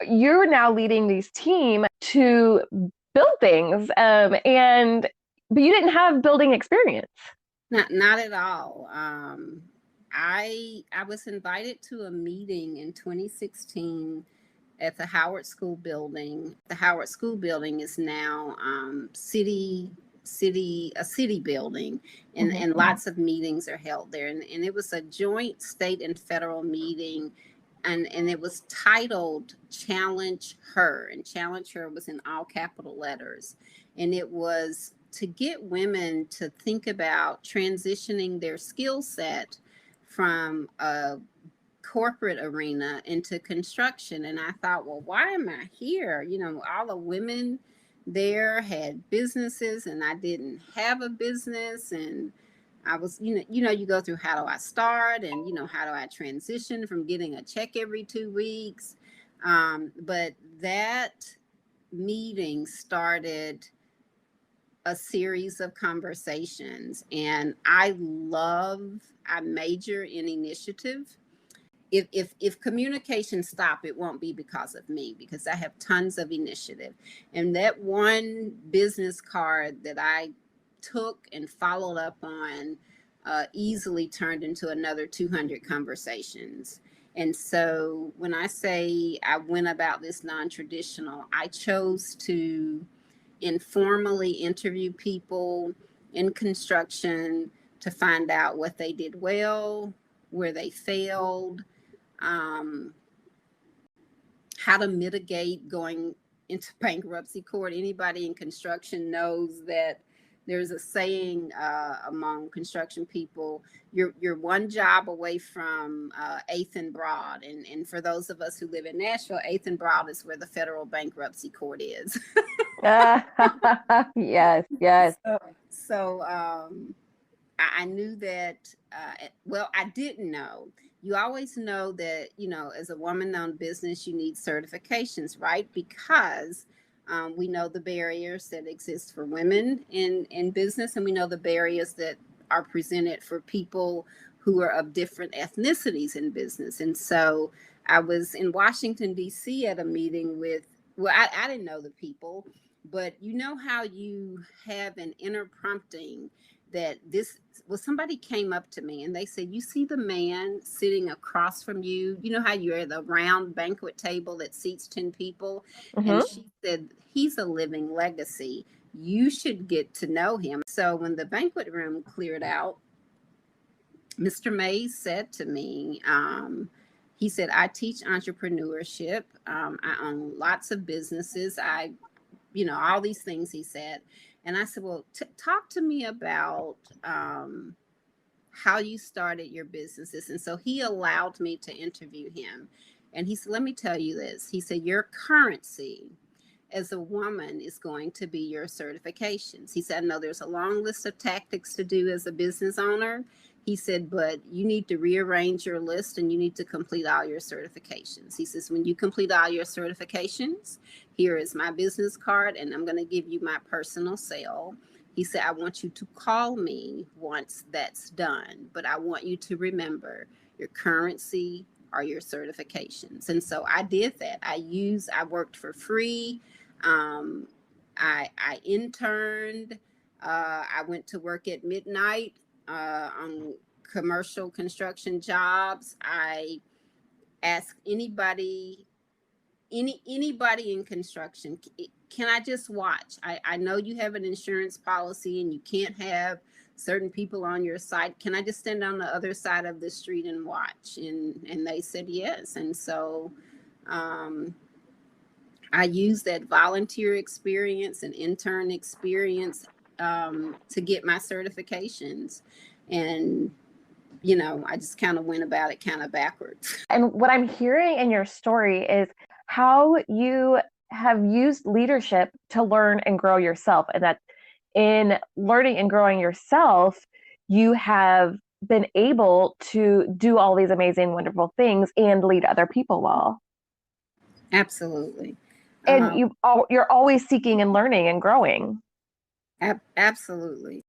you're now leading these team to build things, but you didn't have building experience. Not at all. I was invited to a meeting in 2016 at the Howard School building. The Howard School building is now a city building, and lots of meetings are held there. And it was a joint state and federal meeting, and it was titled Challenge Her, and Challenge Her was in all capital letters. And it was to get women to think about transitioning their skill set from a corporate arena into construction. And I thought, well, why am I here? You know, all the women there had businesses and I didn't have a business. And I was, you go through, how do I start? And, how do I transition from getting a check every 2 weeks? But that meeting started a series of conversations, and I major in initiative. If communication stop, it won't be because of me, because I have tons of initiative. And that one business card that I took and followed up on easily turned into another 200 conversations. And so when I say I went about this non-traditional, I chose to informally interview people in construction to find out what they did well, where they failed, how to mitigate going into bankruptcy court. Anybody in construction knows that there's a saying among construction people, you're one job away from 8th and Broad. And for those of us who live in Nashville, 8th and Broad is where the federal bankruptcy court is. Yes, yes. So I knew that, well, I didn't know. You always know that, as a woman-owned business, you need certifications, right? Because we know the barriers that exist for women in business, and we know the barriers that are presented for people who are of different ethnicities in business. And so I was in Washington, D.C. at a meeting with, well, I didn't know the people, but you know how you have an inner prompting that somebody came up to me and they said, you see the man sitting across from you, you know how you're at a round banquet table that seats 10 people. And she said, he's a living legacy. You should get to know him. So when the banquet room cleared out, Mr. Mays said to me, he said, I teach entrepreneurship. I own lots of businesses. All these things he said. And I said, well, talk to me about how you started your businesses. And so he allowed me to interview him. And he said, let me tell you this. He said, your currency as a woman is going to be your certifications. He said, I know there's a long list of tactics to do as a business owner. He said, but you need to rearrange your list and you need to complete all your certifications. He says, when you complete all your certifications, here is my business card and I'm going to give you my personal cell. He said, I want you to call me once that's done, but I want you to remember your currency are your certifications. And so I did that. I worked for free. I interned. I went to work at midnight on commercial construction jobs. I asked anybody in construction, can I just watch? I know you have an insurance policy and you can't have certain people on your site. Can I just stand on the other side of the street and watch? And they said yes. And so I used that volunteer experience and intern experience to get my certifications. And, I just kind of went about it kind of backwards. And what I'm hearing in your story is how you have used leadership to learn and grow yourself. And that in learning and growing yourself, you have been able to do all these amazing, wonderful things and lead other people well. Absolutely. And you're always seeking and learning and growing. Absolutely.